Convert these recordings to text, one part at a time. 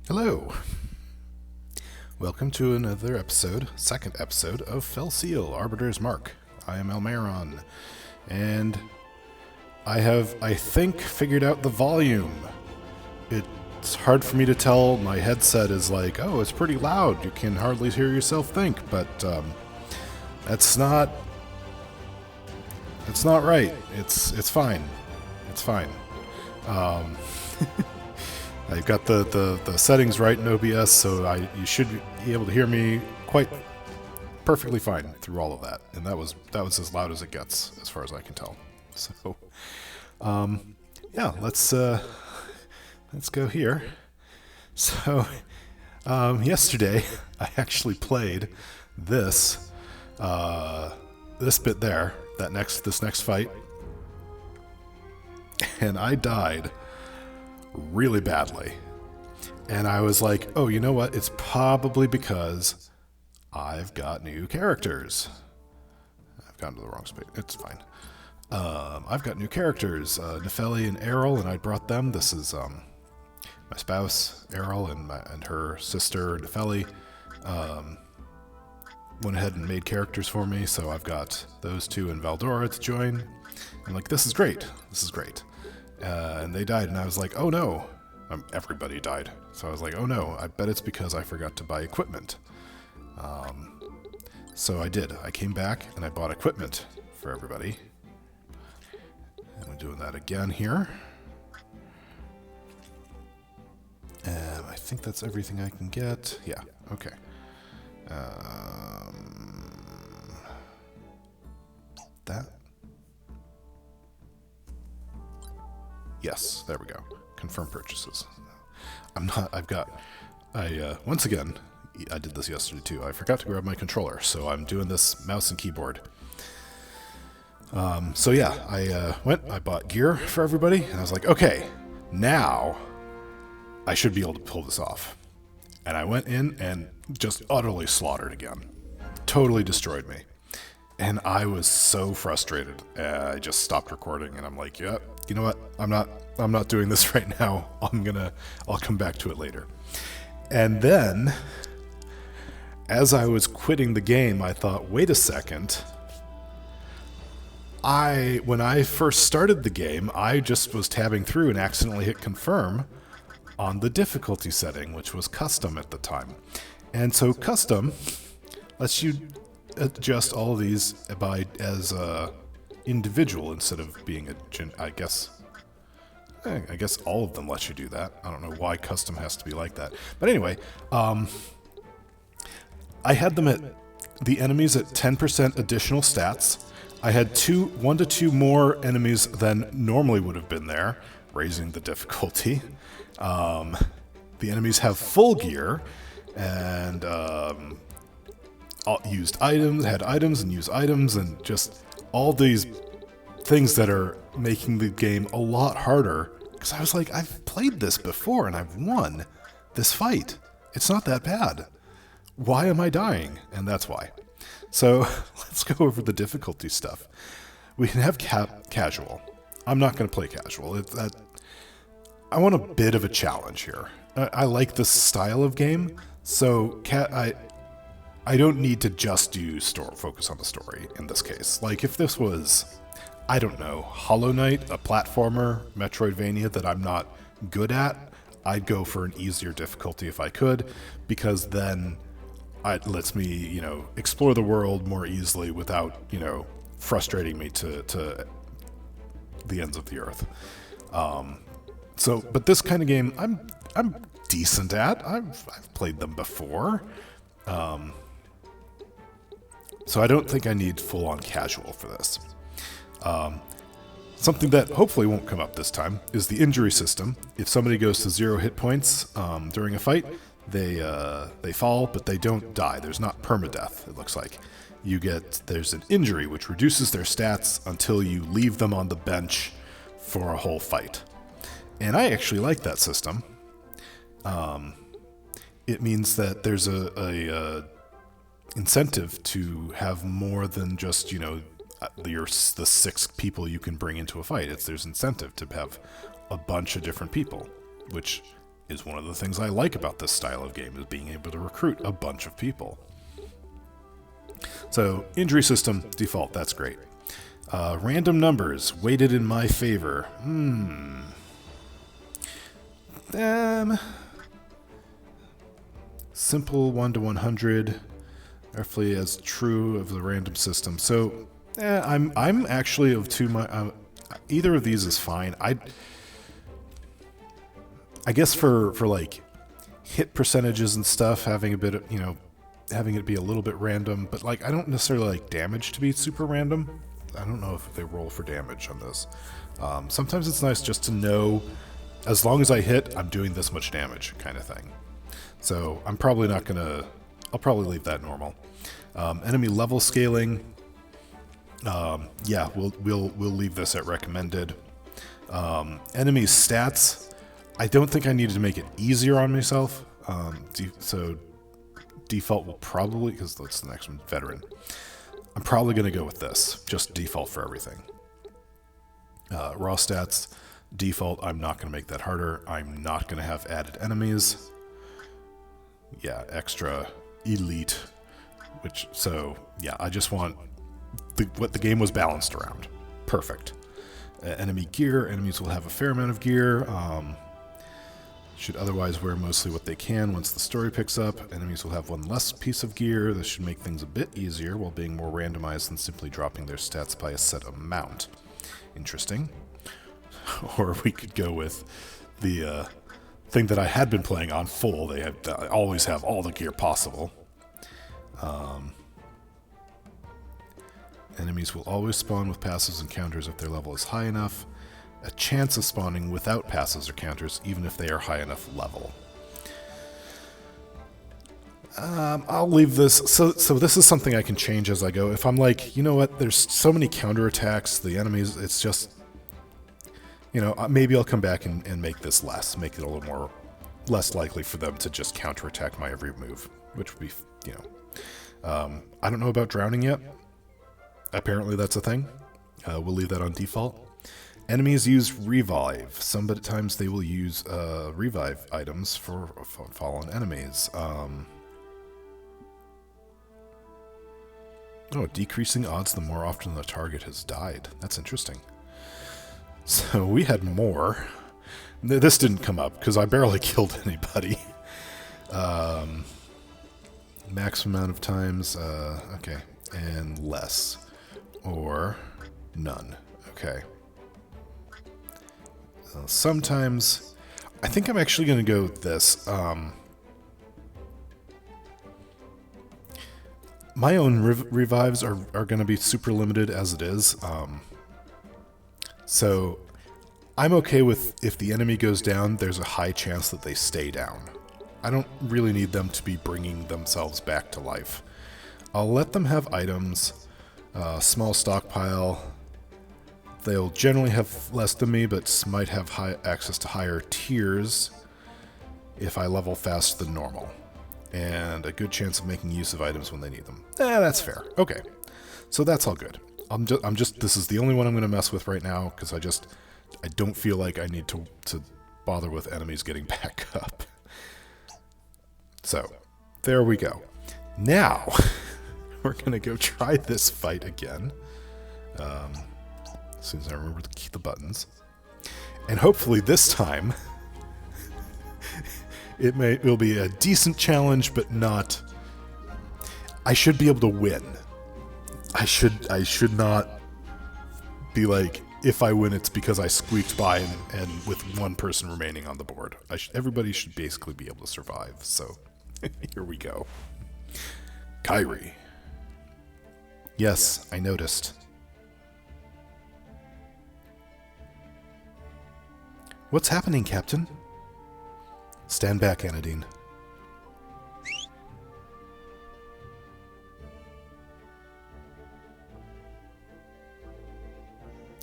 Hello. Welcome to another second episode of Fell Seal, Arbiter's Mark. I am Elmaron, and I have, I think, figured out the volume. It's hard for me to tell. My headset is like, oh, it's pretty loud. You can hardly hear yourself think, but that's not right. It's fine. It's fine. I've got the settings right in OBS, so you should be able to hear me quite perfectly fine through all of that. And that was as loud as it gets, as far as I can tell. So, yeah, let's go here. So, yesterday I actually played this bit there, this next fight, and I died really badly. And I was like, oh, you know what? It's probably because I've got new characters. I've gotten to the wrong space. It's fine. I've got new characters, Nefeli and Errol, and I brought them. This is my spouse, Errol, and her sister, Nefeli. Went ahead and made characters for me, so I've got those two and Valdora to join. I'm like, this is great. This is great. And they died, and I was like, oh no. Everybody died. So I was like, oh no, I bet it's because I forgot to buy equipment. So I did. I came back, and I bought equipment for everybody. And I'm doing that again here. And I think that's everything I can get. Yeah, okay. That. Yes, there we go. Confirm purchases. Once again, I did this yesterday too. I forgot to grab my controller, so I'm doing this mouse and keyboard. So yeah, I bought gear for everybody, and I was like, okay, now I should be able to pull this off. And I went in and just utterly slaughtered again. Totally destroyed me. And I was so frustrated. I just stopped recording, and I'm like, yeah, you know what? I'm not doing this right now. I'll come back to it later. And then, as I was quitting the game, I thought, wait a second. When I first started the game, I just was tabbing through and accidentally hit confirm on the difficulty setting, which was custom at the time. And so custom lets you adjust all of these as individual instead of being I guess all of them let you do that. I don't know why custom has to be like that. But anyway, I had them at the enemies at 10% additional stats. I had 1 to 2 more enemies than normally would have been there, raising the difficulty. The enemies have full gear and had items and used items, and just all these things that are making the game a lot harder. Because I was like, I've played this before and I've won this fight. It's not that bad. Why am I dying? And that's why. So let's go over the difficulty stuff. We can have casual. I'm not going to play casual. I want a bit of a challenge here. I like this style of game, so I don't need to just focus on the story in this case. Like if this was, I don't know, Hollow Knight, a platformer, Metroidvania that I'm not good at, I'd go for an easier difficulty if I could, because then it lets me, explore the world more easily without, frustrating me to the ends of the earth. But this kind of game, I'm decent at. I've played them before. So I don't think I need full-on casual for this. Something that hopefully won't come up this time is the injury system. If somebody goes to 0 hit points during a fight, they fall, but they don't die. There's not permadeath, it looks like. There's an injury which reduces their stats until you leave them on the bench for a whole fight. And I actually like that system. It means that there's a incentive to have more than just, the 6 people you can bring into a fight. There's incentive to have a bunch of different people, which is one of the things I like about this style of game, is being able to recruit a bunch of people. So, injury system, default, that's great. Random numbers, weighted in my favor. Simple 1 to 100, roughly as true of the random system. So, I'm actually of either of these is fine. I guess for like hit percentages and stuff, having a bit of, having it be a little bit random, but like I don't necessarily like damage to be super random. I don't know if they roll for damage on this. Sometimes it's nice just to know, as long as I hit, I'm doing this much damage, kind of thing. So I'm probably not gonna. I'll probably leave that normal. Enemy level scaling. Yeah, we'll leave this at recommended. Enemy stats. I don't think I needed to make it easier on myself. So default will probably, because that's the next one, veteran. I'm probably going to go with this, just default for everything. Raw stats, default, I'm not going to make that harder. I'm not going to have added enemies. Yeah, extra, elite, yeah, I just want what the game was balanced around. Perfect. Enemy gear, enemies will have a fair amount of gear. Should otherwise wear mostly what they can once the story picks up. Enemies will have one less piece of gear. This should make things a bit easier while being more randomized than simply dropping their stats by a set amount. Interesting. Or we could go with the thing that I had been playing on full. They always have all the gear possible. Enemies will always spawn with passives and counters if their level is high enough. A chance of spawning without passives or counters, even if they are high enough level. I'll leave this. So this is something I can change as I go. If I'm like, you know what, there's so many counterattacks, the enemies, it's just, maybe I'll come back and make this less, make it a little more, less likely for them to just counterattack my every move, which would be, I don't know about drowning yet. Apparently that's a thing. We'll leave that on default. Enemies use revive. Sometimes they will use revive items for fallen enemies. Decreasing odds the more often the target has died. That's interesting. So we had more. This didn't come up because I barely killed anybody. Maximum amount of times. Okay. And less. Or none. Okay. Sometimes, I think I'm actually going to go with this. My own revives are going to be super limited as it is. So I'm okay with if the enemy goes down, there's a high chance that they stay down. I don't really need them to be bringing themselves back to life. I'll let them have items, small stockpile. They'll generally have less than me, but might have access to higher tiers if I level faster than normal. And a good chance of making use of items when they need them. That's fair. Okay. So that's all good. This is the only one I'm going to mess with right now, because I don't feel like I need to bother with enemies getting back up. So, there we go. Now, we're going to go try this fight again. As soon as I remember to keep the buttons. And hopefully this time, it'll be a decent challenge, but not... I should be able to win. I should not be like, if I win, it's because I squeaked by and with one person remaining on the board. Everybody should basically be able to survive, so here we go. Kyrie. Yes, I noticed. What's happening, Captain? Stand back, Anadine.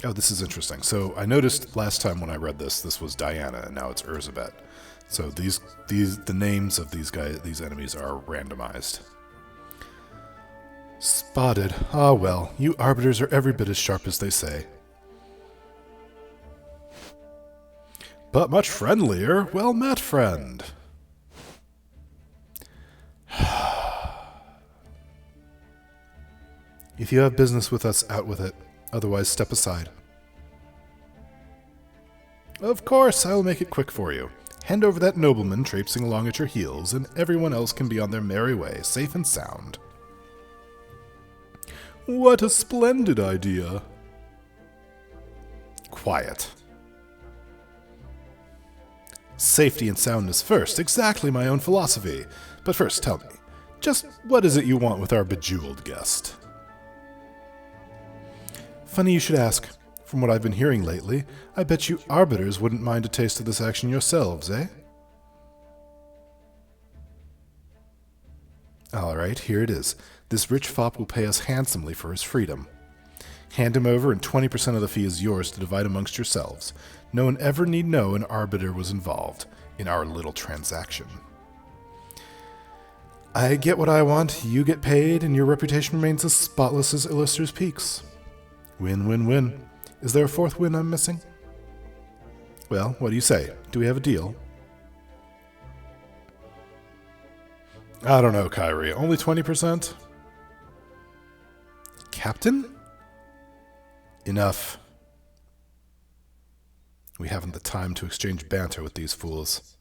Oh, this is interesting. So I noticed last time when I read this was Diana, and now it's Urzabet. So the names of these enemies are randomized. Spotted. Ah, well, you arbiters are every bit as sharp as they say. but much friendlier. Well met, friend. If you have business with us, out with it. Otherwise, step aside. Of course, I will make it quick for you. Hand over that nobleman traipsing along at your heels, and everyone else can be on their merry way, safe and sound. What a splendid idea. Quiet. Safety and soundness first, exactly my own philosophy. But first, tell me, just what is it you want with our bejeweled guest? Funny you should ask. From what I've been hearing lately, I bet you Arbiters wouldn't mind a taste of this action yourselves, eh? Alright, here it is. This rich fop will pay us handsomely for his freedom. Hand him over and 20% of the fee is yours to divide amongst yourselves. No one ever need know an Arbiter was involved in our little transaction. I get what I want, you get paid, and your reputation remains as spotless as Illustra's Peaks. Win, win, win. Is there a fourth win I'm missing? Well, what do you say? Do we have a deal? I don't know, Kyrie. Only 20%? Captain? Enough. We haven't the time to exchange banter with these fools.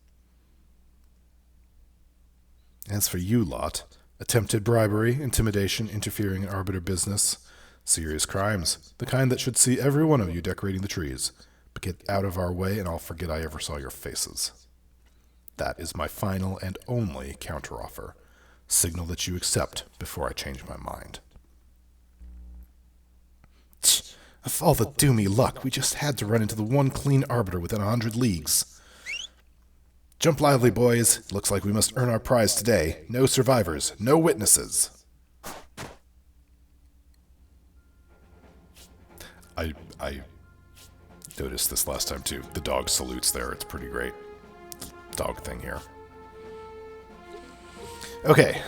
As for you lot, attempted bribery, intimidation, interfering in Arbiter business, serious crimes, the kind that should see every one of you decorating the trees. But get out of our way and I'll forget I ever saw your faces. That is my final and only counteroffer. Signal that you accept before I change my mind. Of all the doomy luck, we just had to run into the one clean Arbiter within 100 leagues. Jump lively, boys. Looks like we must earn our prize today. No survivors, no witnesses. I noticed this last time too. The dog salutes there. It's pretty great. Dog thing here. Okay.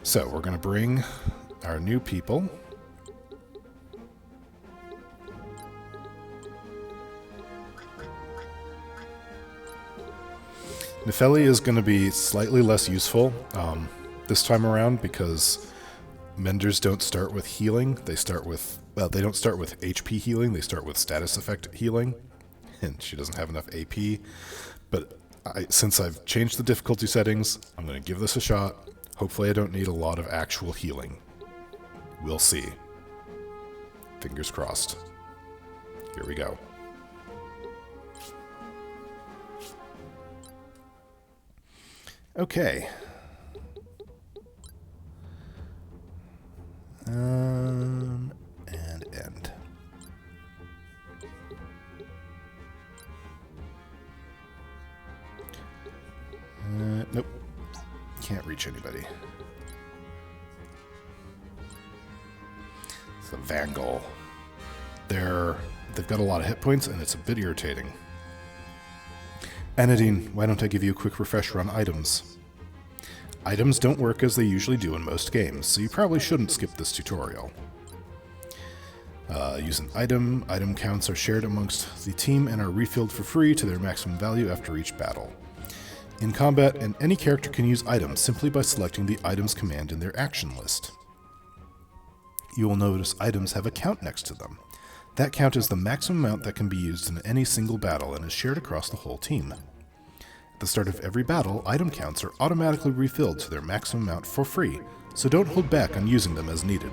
So we're going to bring our new people. Nefeli is going to be slightly less useful this time around because Menders don't start with healing. They start with, well, they don't start with HP healing. They start with status effect healing. And she doesn't have enough AP. But since I've changed the difficulty settings, I'm going to give this a shot. Hopefully I don't need a lot of actual healing. We'll see. Fingers crossed. Here we go. Okay. And end. Nope. Can't reach anybody. It's the Vangol. They've got a lot of hit points, and it's a bit irritating. Anadine, why don't I give you a quick refresher on items? Items don't work as they usually do in most games, so you probably shouldn't skip this tutorial. Use an item. Item counts are shared amongst the team and are refilled for free to their maximum value after each battle. In combat, any character can use items simply by selecting the items command in their action list. You will notice items have a count next to them. That count is the maximum amount that can be used in any single battle and is shared across the whole team. At the start of every battle, item counts are automatically refilled to their maximum amount for free, so don't hold back on using them as needed.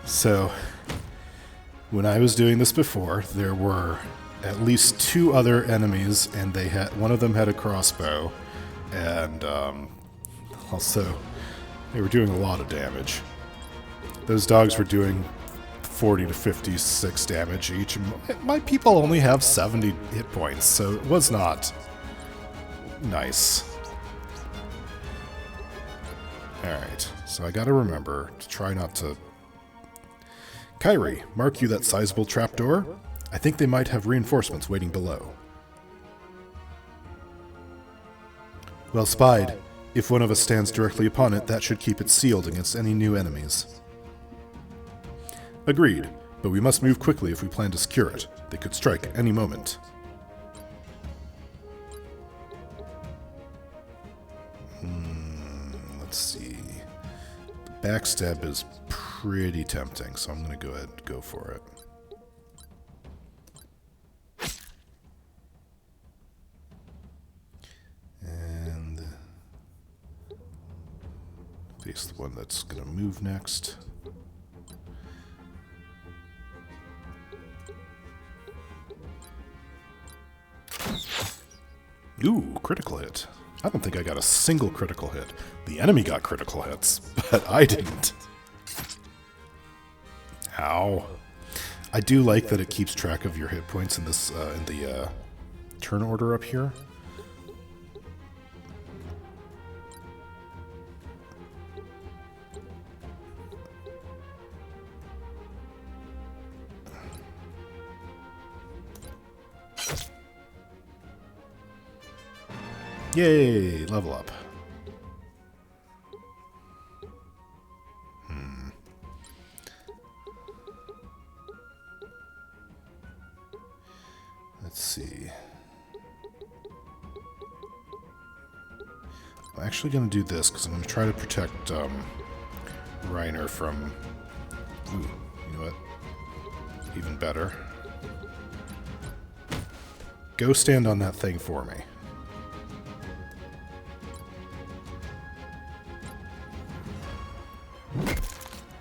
So, when I was doing this before, there were at least 2 other enemies, and one of them had a crossbow, and also they were doing a lot of damage. Those dogs were doing 40 to 56 damage each. My people only have 70 hit points, so it was not nice. Alright, so I gotta remember to try not to Kyrie, mark you that sizable trapdoor? I think they might have reinforcements waiting below. Well spied. If one of us stands directly upon it, that should keep it sealed against any new enemies. Agreed, but we must move quickly if we plan to secure it. They could strike at any moment. Let's see. The backstab is pretty tempting, so I'm going to go ahead and go for it. And face the one that's going to move next. Ooh, critical hit. I don't think I got a single critical hit. The enemy got critical hits, but I didn't. Ow. I do like that it keeps track of your hit points in this in the turn order up here. Yay, level up. Let's see. I'm actually going to do this because I'm going to try to protect Reiner from... Ooh, you know what? Even better. Go stand on that thing for me.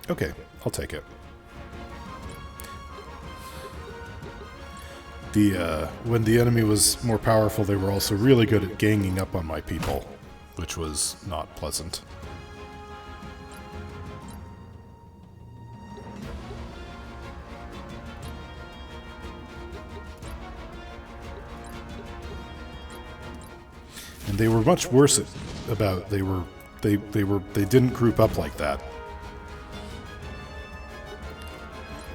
Okay, I'll take it. When the enemy was more powerful, they were also really good at ganging up on my people, which was not pleasant. And they were much worse about they didn't group up like that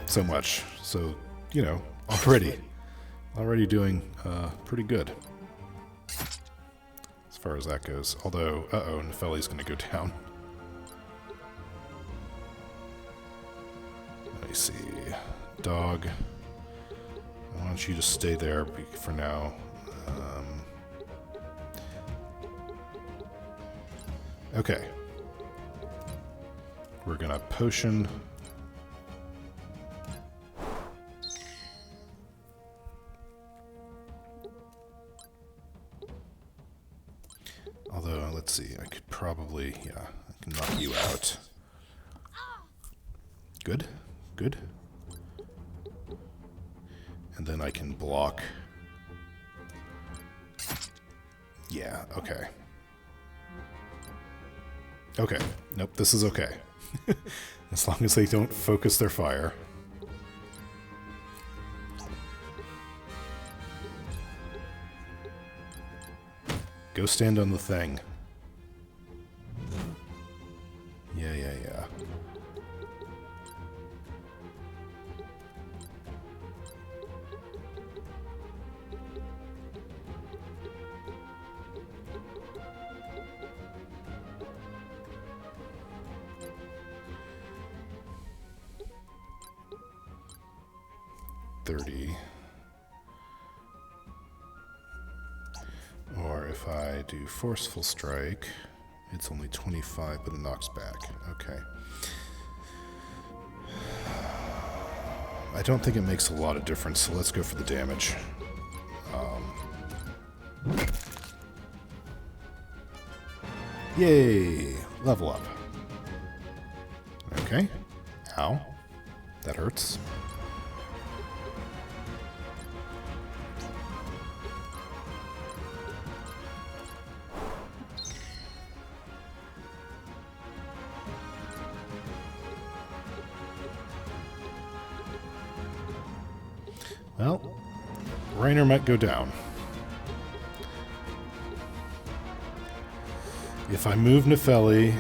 so much. So, you know, already doing pretty good as far as that goes. Although, Nefeli's going to go down. Let me see. Dog. Why don't you just stay there for now? Okay. We're going to potion... Although, let's see, I could probably, yeah, I can knock you out. Good, good. And then I can block. Yeah, okay. Okay, nope, this is okay. As long as they don't focus their fire. Go stand on the thing. Yeah. Or if I do forceful strike, it's only 25, but it knocks back. Okay. I don't think it makes a lot of difference, so let's go for the damage. Yay! Level up. Okay. Ow. That hurts. Well, Reiner might go down. If I move Nefeli...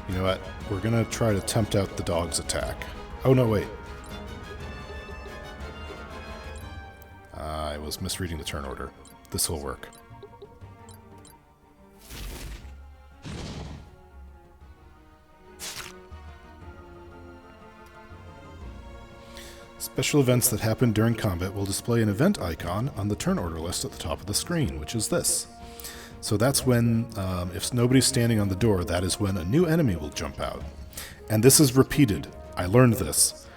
You know what? we're going to try to tempt out the dog's attack. Oh, no, wait. I was misreading the turn order. This will work. Special events that happen during combat will display an event icon on the turn order list at the top of the screen, which is this. So that's when, if nobody's standing on the door, that is when a new enemy will jump out. And this is repeated. I learned this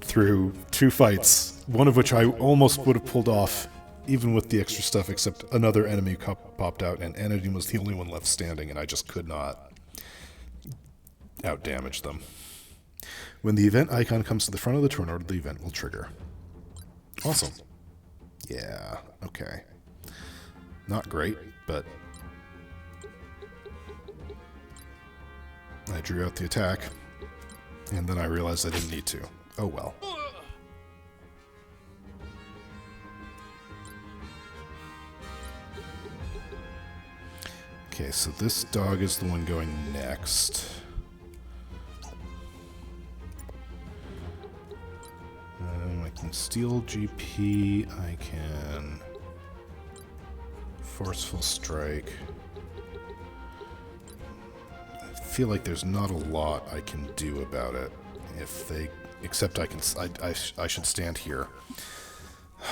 through 2 fights, one of which I almost would have pulled off, even with the extra stuff, except another enemy popped out, and Anadine was the only one left standing, and I just could not out-damage them. When the event icon comes to the front of the turn order, the event will trigger. Awesome. Yeah, okay. Not great, but I drew out the attack, and then I realized I didn't need to. Oh well. Okay, so this dog is the one going next. I can steal GP, I can forceful strike. I feel like there's not a lot I can do about it. If they, except I should stand here.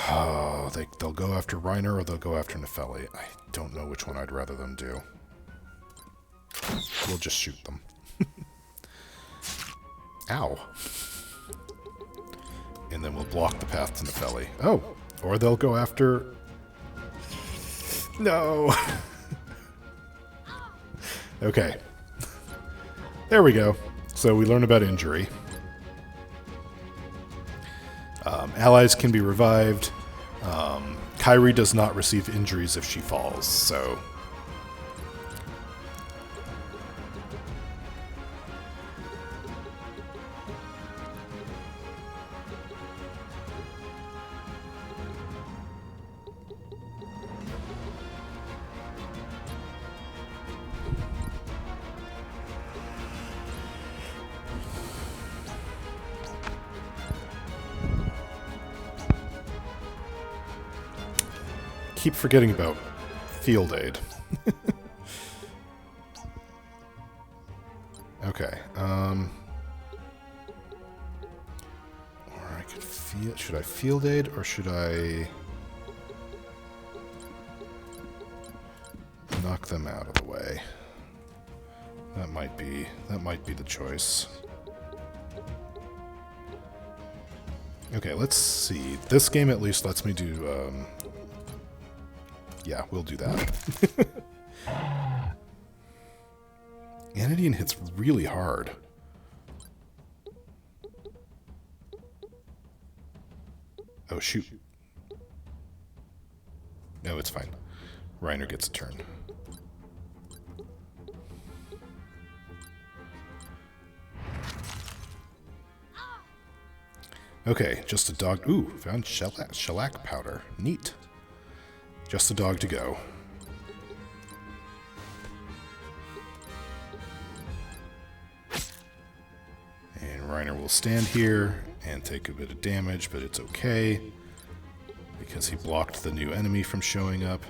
Oh, they'll go after Reiner or they'll go after Nepheli. I don't know which one I'd rather them do. We'll just shoot them. Ow. And then we'll block the path to Nepheli. Oh, or they'll go after... No! Okay. There we go. So we learn about injury. Allies can be revived. Kairi does not receive injuries if she falls, so... Keep forgetting about field aid. Okay. Or I could feel... Should I field aid or should I knock them out of the way? That might be the choice. Okay, let's see. This game at least lets me do yeah, we'll do that. Anadine hits really hard. Oh, shoot. No, it's fine. Reiner gets a turn. Okay, just a dog. Ooh, found shellac powder. Neat. Just a dog to go. And Reiner will stand here and take a bit of damage, but it's okay because he blocked the new enemy from showing up.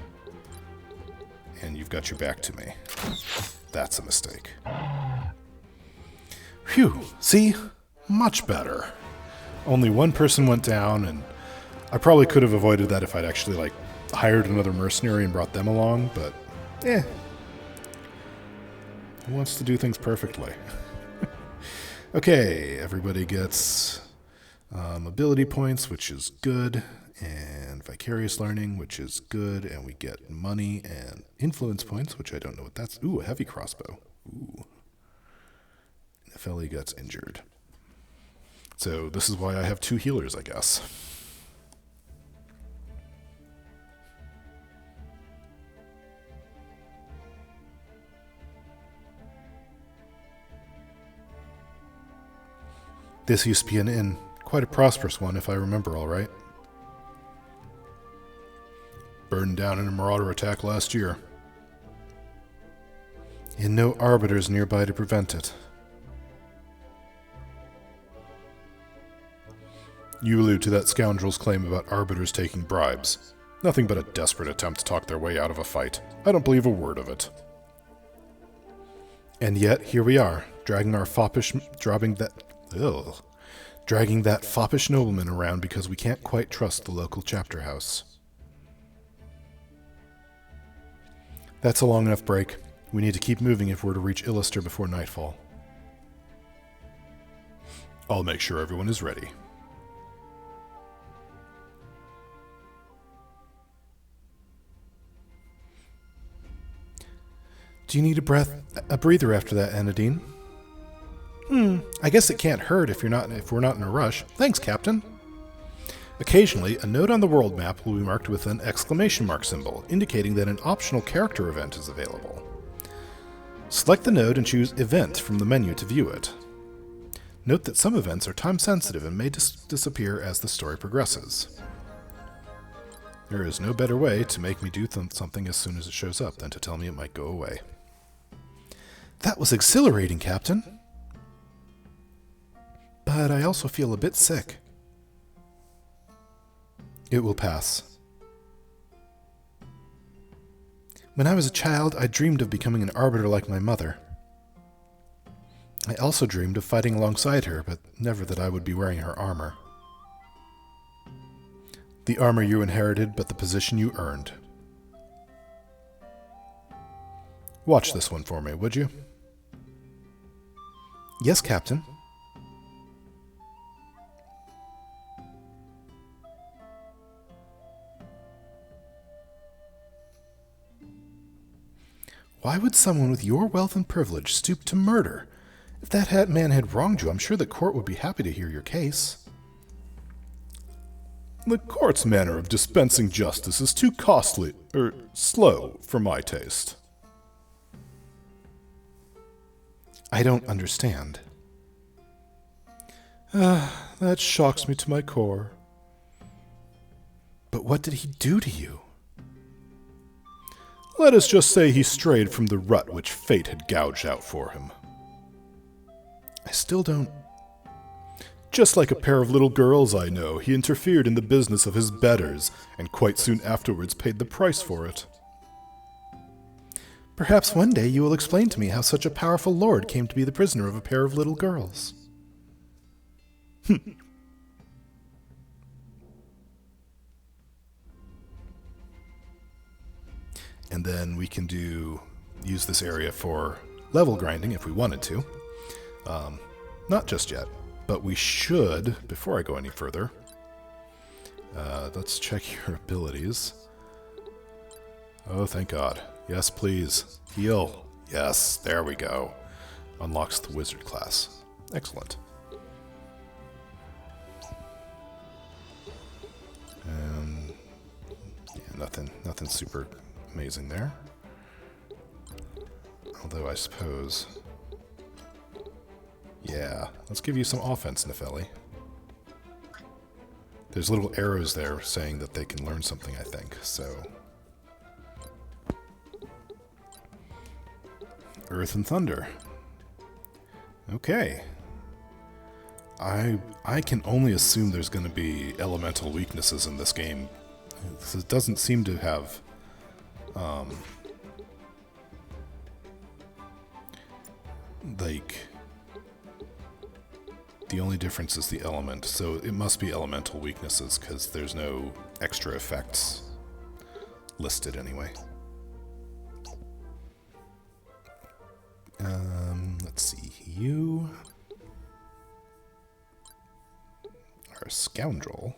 And you've got your back to me. That's a mistake. Phew, see? Much better. Only one person went down, and I probably could have avoided that if I'd actually, like, hired another mercenary and brought them along, but who wants to do things perfectly? Okay, everybody gets ability points, which is good, and vicarious learning, which is good, and we get money and influence points, which I don't know what that's. Ooh, a heavy crossbow. Ooh. Nepheli gets injured. So this is why I have 2 healers, I guess. This used to be an inn. Quite a prosperous one, if I remember all right. Burned down in a marauder attack last year. And no arbiters nearby to prevent it. You allude to that scoundrel's claim about arbiters taking bribes. Nothing but a desperate attempt to talk their way out of a fight. I don't believe a word of it. And yet, here we are, dragging that foppish nobleman around because we can't quite trust the local chapter house. That's a long enough break. We need to keep moving if we're to reach Illister before nightfall. I'll make sure everyone is ready. Do you need a breather after that, Anadine? I guess it can't hurt if we're not in a rush. Thanks, Captain. Occasionally, a note on the world map will be marked with an exclamation mark symbol, indicating that an optional character event is available. Select the node and choose Event from the menu to view it. Note that some events are time-sensitive and may disappear as the story progresses. There is no better way to make me do something as soon as it shows up than to tell me it might go away. That was exhilarating, Captain. But I also feel a bit sick. It will pass. When I was a child, I dreamed of becoming an arbiter like my mother. I also dreamed of fighting alongside her, but never that I would be wearing her armor. The armor you inherited, but the position you earned. Watch this one for me, would you? Yes, Captain. Why would someone with your wealth and privilege stoop to murder? If that man had wronged you, I'm sure the court would be happy to hear your case. The court's manner of dispensing justice is too slow for my taste. I don't understand. That shocks me to my core. But what did he do to you? Let us just say he strayed from the rut which fate had gouged out for him. I still don't... Just like a pair of little girls I know, he interfered in the business of his betters, and quite soon afterwards paid the price for it. Perhaps one day you will explain to me how such a powerful lord came to be the prisoner of a pair of little girls. And then we can use this area for level grinding if we wanted to. Not just yet, but we should, before I go any further, let's check your abilities. Oh, thank God. Yes, please. Heal. Yes, there we go. Unlocks the wizard class. Excellent. Yeah, nothing super amazing there. Although I suppose... Yeah, let's give you some offense, Nepheli. There's little arrows there saying that they can learn something, I think, so... Earth and Thunder. Okay. I can only assume there's going to be elemental weaknesses in this game. It doesn't seem to have... the only difference is the element, so it must be elemental weaknesses, because there's no extra effects listed anyway. Let's see, you are a scoundrel.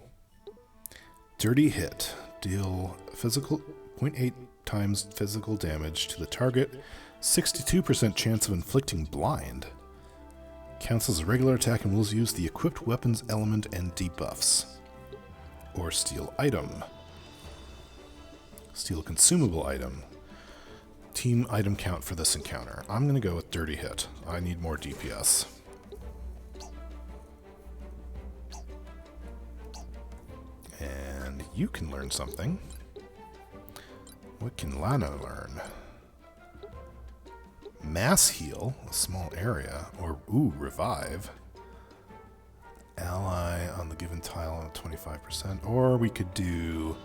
Dirty hit. Deal 0.8 times physical damage to the target. 62% chance of inflicting blind. Counts as a regular attack and will use the equipped weapons element and debuffs. Or steal item. Steal a consumable item. Team item count for this encounter. I'm going to go with Dirty Hit. I need more DPS. And you can learn something. What can Lana learn? Mass Heal, a small area, or Revive. ally on the given tile on 25%. Or we could do...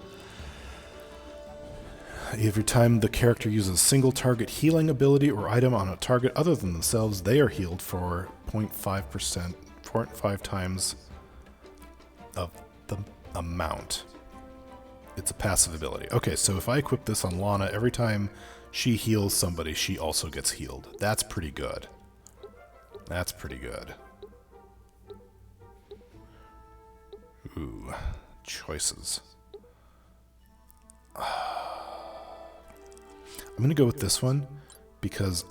Every time the character uses a single target healing ability or item on a target other than themselves, they are healed for 0.5%, 0.5 times of the amount. It's a passive ability. Okay, so if I equip this on Lana, every time she heals somebody, she also gets healed. That's pretty good. That's pretty good. Ooh, choices. I'm going to go with this one because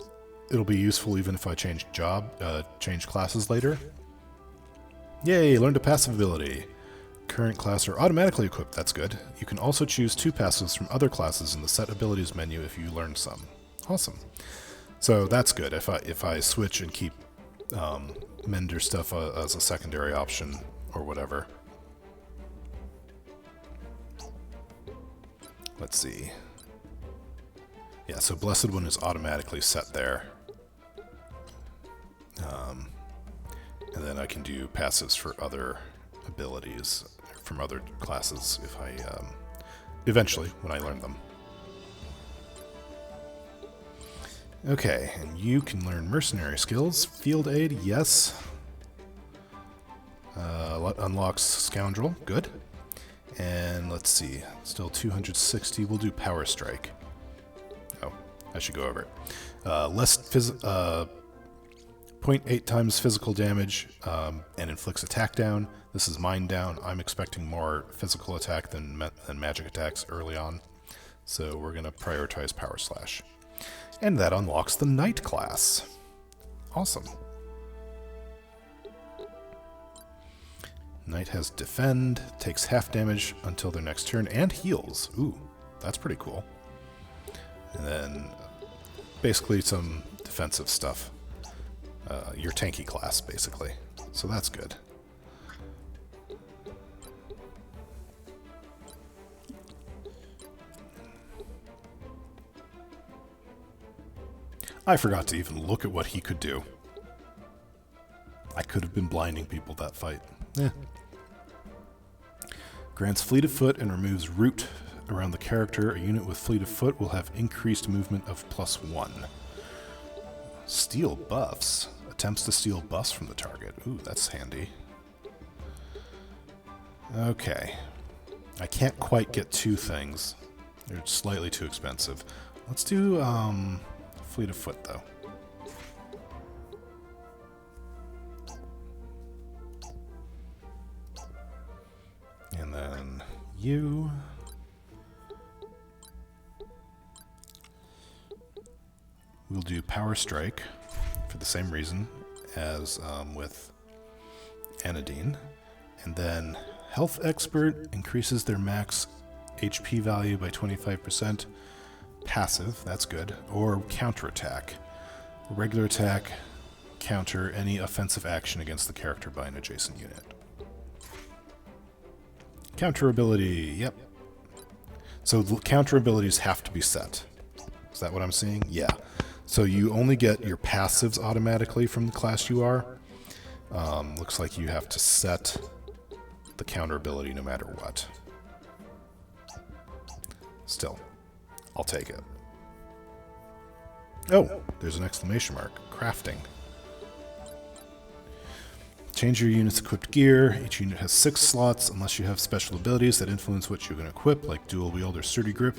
it'll be useful even if I change change classes later. Yay, learned a passive ability. Current class are automatically equipped. That's good. You can also choose 2 passives from other classes in the set abilities menu if you learn some. Awesome. So that's good. If I switch and keep Mender stuff as a secondary option or whatever. Let's see. Yeah, so Blessed One is automatically set there. And then I can do passives for other abilities from other classes if I eventually when I learn them. Okay, and you can learn mercenary skills. Field aid, yes. Unlocks scoundrel, good. And let's see, still 260. We'll do power strike. Oh, I should go over it. Less 0.8 times physical damage and inflicts attack down. This is mine down. I'm expecting more physical attack than magic attacks early on, so we're going to prioritize Power Slash. And that unlocks the Knight class. Awesome. Knight has Defend, takes half damage until their next turn, and heals. Ooh, that's pretty cool. And then basically some defensive stuff. Your tanky class, basically. So that's good. I forgot to even look at what he could do. I could have been blinding people that fight. Eh. Grants Fleet of Foot and removes Root around the character. A unit with Fleet of Foot will have increased movement of +1. Steal buffs. Attempts to steal buffs from the target. Ooh, that's handy. Okay. I can't quite get 2 things. They're slightly too expensive. Let's do Fleet of Foot, though. And then you. We'll do Power Strike for the same reason as with Anadine. And then Health Expert increases their max HP value by 25%. Passive, that's good. Or Counterattack. Regular attack, counter any offensive action against the character by an adjacent unit. Counter ability, yep. So counter abilities have to be set. Is that what I'm seeing? Yeah. So you only get your passives automatically from the class you are. Looks like you have to set the counter ability no matter what. Still, I'll take it. Oh, there's an exclamation mark. Crafting. Change your unit's equipped gear. Each unit has 6 slots unless you have special abilities that influence what you can equip, like dual wield or sturdy grip.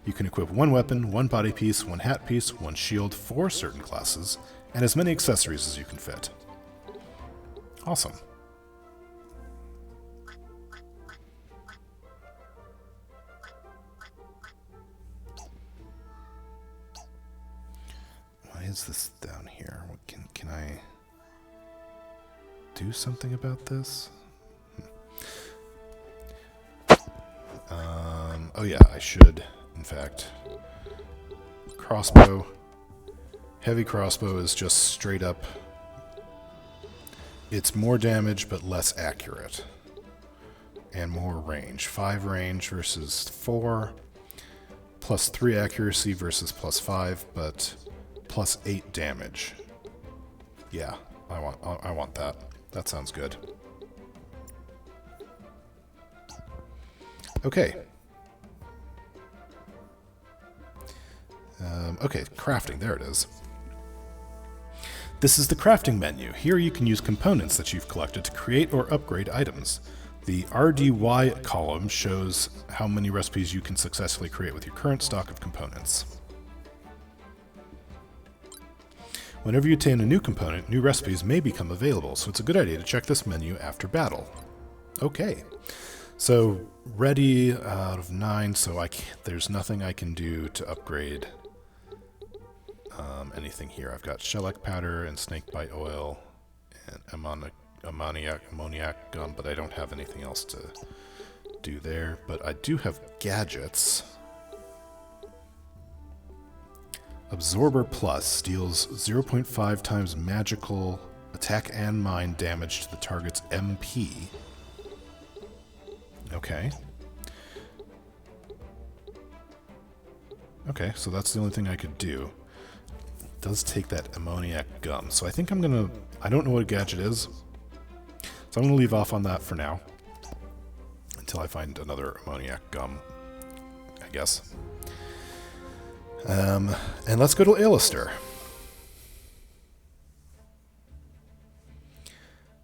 You can equip 1 weapon, 1 body piece, 1 hat piece, 1 shield for certain classes, and as many accessories as you can fit. Awesome. Why is this down here? What can I do something about this? Oh yeah, I should, in fact. Crossbow. Heavy crossbow is just straight up. It's more damage, but less accurate. And more range. 5 range versus 4. +3 accuracy versus +5, but +8 damage. Yeah, I want that. That sounds good. Okay. Okay, crafting. There it is. This is the crafting menu. Here you can use components that you've collected to create or upgrade items. The RDY column shows how many recipes you can successfully create with your current stock of components. Whenever you obtain a new component, new recipes may become available, so it's a good idea to check this menu after battle. Okay, so ready out of 9, so there's nothing I can do to upgrade anything here. I've got shellac powder and snakebite oil and ammoniac gum, but I don't have anything else to do there. But I do have gadgets. Absorber Plus deals 0.5 times magical attack and mine damage to the target's MP. Okay. Okay, so that's the only thing I could do. It does take that ammoniac gum, so I think I'm gonna... I don't know what a gadget is, so I'm gonna leave off on that for now. Until I find another ammoniac gum, I guess. And let's go to Alistair.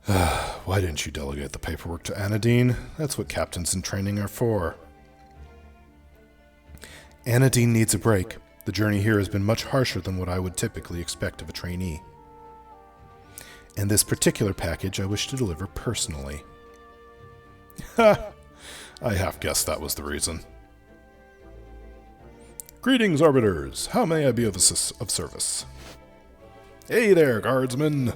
Why didn't you delegate the paperwork to Anadine? That's what captains in training are for. Anadine needs a break. The journey here has been much harsher than what I would typically expect of a trainee. And this particular package I wish to deliver personally. Ha! I half guessed that was the reason. Greetings, Arbiters! How may I be of service? Hey there, guardsmen!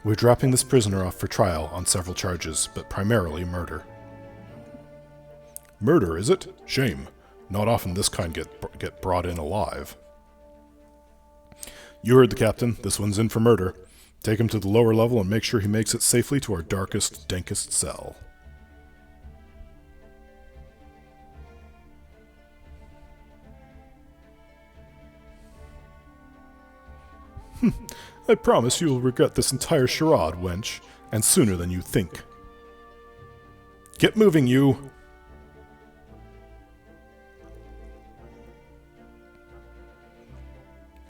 We're dropping this prisoner off for trial on several charges, but primarily murder. Murder, is it? Shame. Not often this kind get brought in alive. You heard the captain. This one's in for murder. Take him to the lower level and make sure he makes it safely to our darkest, dankest cell. I promise you will regret this entire charade, wench, and sooner than you think. Get moving, you!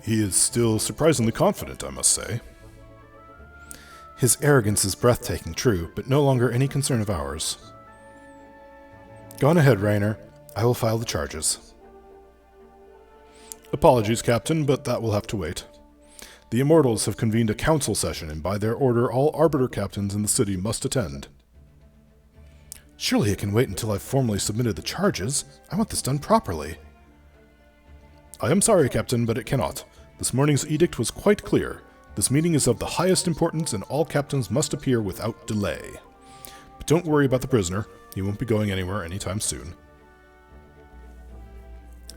He is still surprisingly confident, I must say. His arrogance is breathtaking, true, but no longer any concern of ours. Go on ahead, Raynor. I will file the charges. Apologies, Captain, but that will have to wait. The Immortals have convened a council session, and by their order, all Arbiter captains in the city must attend. Surely it can wait until I've formally submitted the charges. I want this done properly. I am sorry, Captain, but it cannot. This morning's edict was quite clear. This meeting is of the highest importance, and all captains must appear without delay. But don't worry about the prisoner. He won't be going anywhere anytime soon.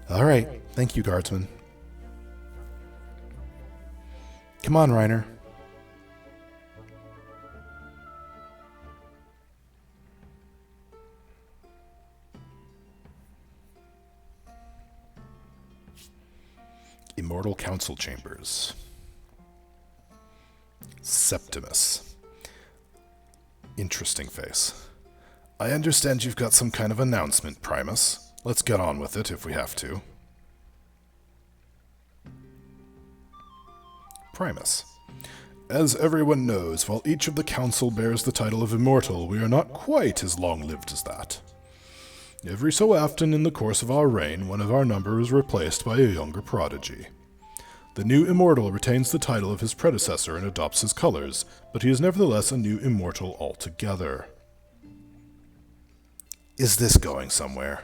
All right. Thank you, guardsman. Come on, Raynor. Immortal Council Chambers. Septimus. Interesting face. I understand you've got some kind of announcement, Primus. Let's get on with it if we have to. Primus. As everyone knows, while each of the Council bears the title of Immortal, we are not quite as long-lived as that. Every so often in the course of our reign, one of our number is replaced by a younger prodigy. The new Immortal retains the title of his predecessor and adopts his colors, but he is nevertheless a new Immortal altogether. Is this going somewhere?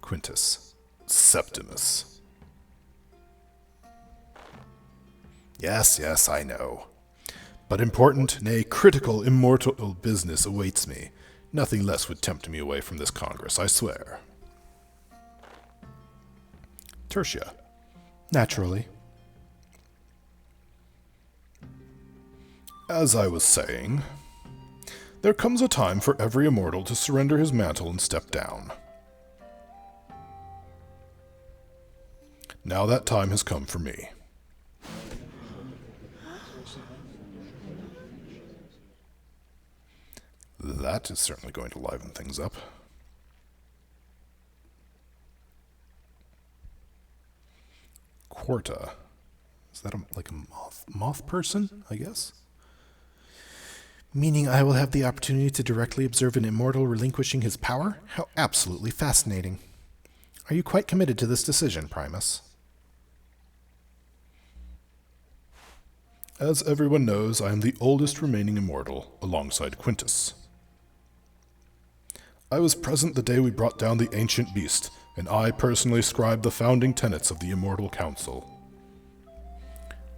Quintus. Septimus. Yes, I know. But important, nay, critical immortal business awaits me. Nothing less would tempt me away from this Congress, I swear. Tertia. Naturally. As I was saying, there comes a time for every immortal to surrender his mantle and step down. Now that time has come for me. That is certainly going to liven things up. Quarta. Is that like a moth person, I guess? Meaning I will have the opportunity to directly observe an immortal relinquishing his power? How absolutely fascinating. Are you quite committed to this decision, Primus? As everyone knows, I am the oldest remaining immortal, alongside Quintus. I was present the day we brought down the ancient beast, and I personally scribed the founding tenets of the Immortal Council.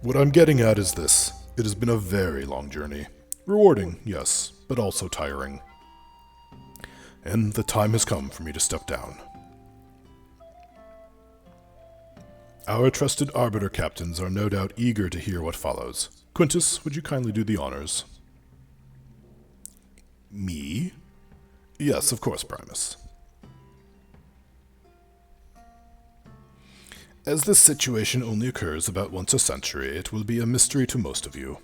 What I'm getting at is this. It has been a very long journey. Rewarding, yes, but also tiring. And the time has come for me to step down. Our trusted Arbiter captains are no doubt eager to hear what follows. Quintus, would you kindly do the honors? Me? Yes, of course, Primus. As this situation only occurs about once a century, it will be a mystery to most of you.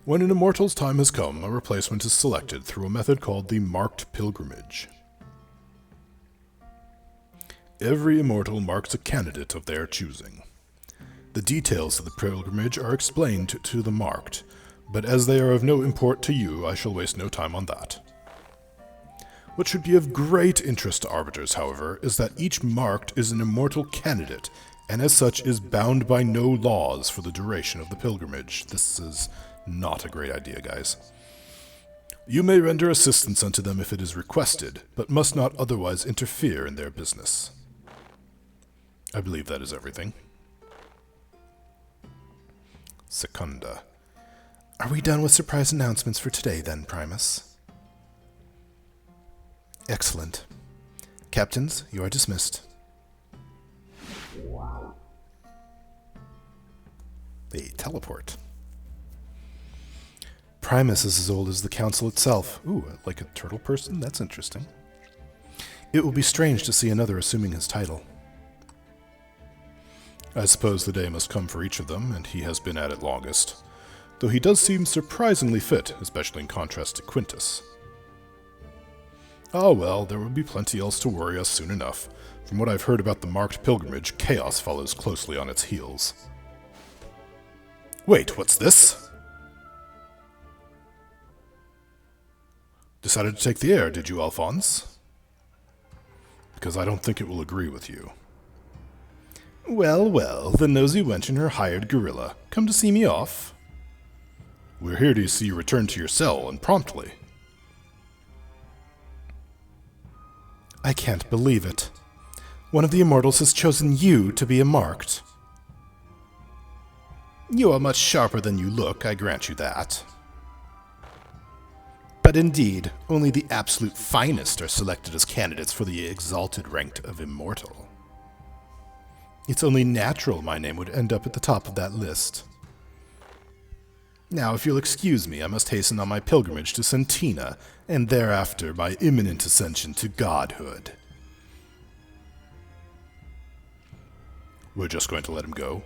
When an immortal's time has come, a replacement is selected through a method called the Marked Pilgrimage. Every immortal marks a candidate of their choosing. The details of the pilgrimage are explained to the marked, but as they are of no import to you, I shall waste no time on that. What should be of great interest to arbiters, however, is that each marked is an immortal candidate, and as such is bound by no laws for the duration of the pilgrimage. This is not a great idea, guys. You may render assistance unto them if it is requested, but must not otherwise interfere in their business. I believe that is everything. Secunda. Are we done with surprise announcements for today, then, Primus? Excellent. Captains, you are dismissed. They teleport. Primus is as old as the council itself. Ooh, like a turtle person? That's interesting. It will be strange to see another assuming his title. I suppose the day must come for each of them, and he has been at it longest. Though he does seem surprisingly fit, especially in contrast to Quintus. Oh well, there will be plenty else to worry us soon enough. From what I've heard about the marked pilgrimage, chaos follows closely on its heels. Wait, what's this? Decided to take the air, did you, Alphonse? Because I don't think it will agree with you. Well, well, the nosy wench and her hired gorilla. Come to see me off? We're here to see you return to your cell, and promptly. I can't believe it. One of the Immortals has chosen you to be a marked. You are much sharper than you look, I grant you that. But indeed, only the absolute finest are selected as candidates for the exalted rank of Immortal. It's only natural my name would end up at the top of that list. Now, if you'll excuse me, I must hasten on my pilgrimage to Sentina, and thereafter my imminent ascension to godhood. We're just going to let him go.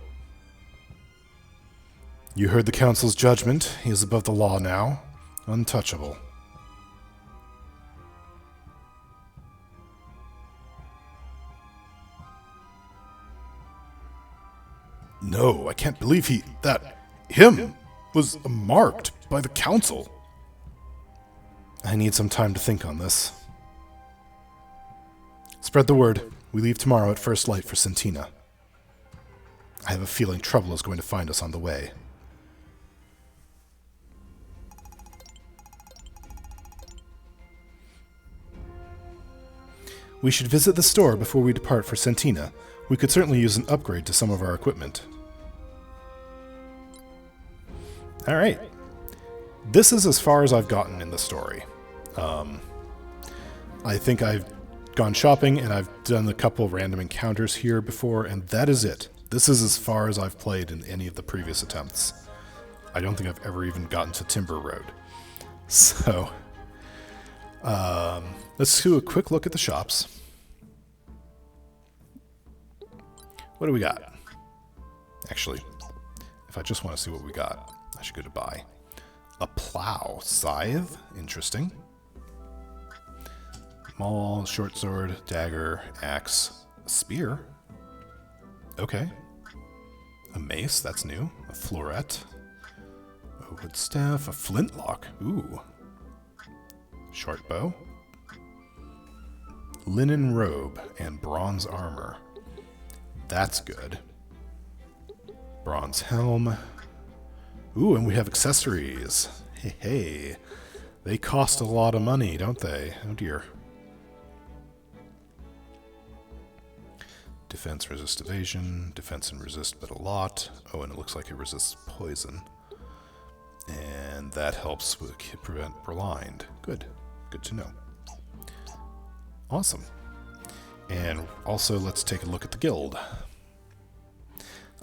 You heard the council's judgment. He is above the law now. Untouchable. No, I can't believe him was marked by the council. I need some time to think on this. Spread the word. We leave tomorrow at first light for Sentina. I have a feeling trouble is going to find us on the way. We should visit the store before we depart for Sentina. We could certainly use an upgrade to some of our equipment. Alright. This is as far as I've gotten in the story. I think I've gone shopping and I've done a couple random encounters here before, and that is it. This is as far as I've played in any of the previous attempts. I don't think I've ever even gotten to Timber Road. So, let's do a quick look at the shops. What do we got? Actually, if I just want to see what we got, I should go to buy. A plow. Scythe? Interesting. Maul, short sword, dagger, axe, a spear. Okay. A mace, that's new. A floret. A wood staff, a flintlock. Ooh. Short bow. Linen robe and bronze armor. That's good. Bronze helm. Ooh, and we have accessories. Hey, hey. They cost a lot of money, don't they? Oh dear. Defense, resist evasion. Defense and resist, but a lot. Oh, and it looks like it resists poison. And that helps with prevent blind. Good. Good to know. Awesome. And also, let's take a look at the guild.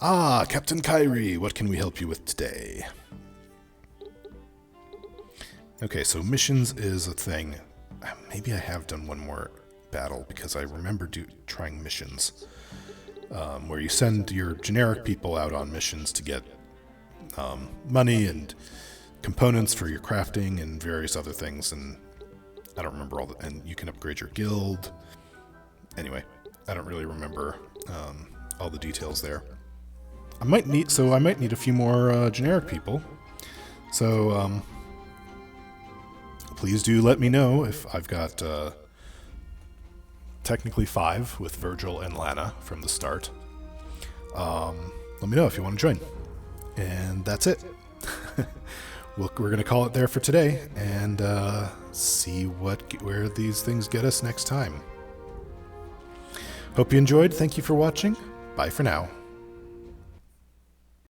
Ah, Captain Kyrie, what can we help you with today? Okay, so missions is a thing. Maybe I have done one more battle, because I remember trying missions. Where you send your generic people out on missions to get money and components for your crafting and various other things, and I don't remember and you can upgrade your guild. Anyway, I don't really remember all the details there. I might need a few more generic people. So please do let me know if I've got technically 5 with Virgil and Lana from the start. Let me know if you want to join. And that's it. We're going to call it there for today and see where these things get us next time. Hope you enjoyed. Thank you for watching. Bye for now.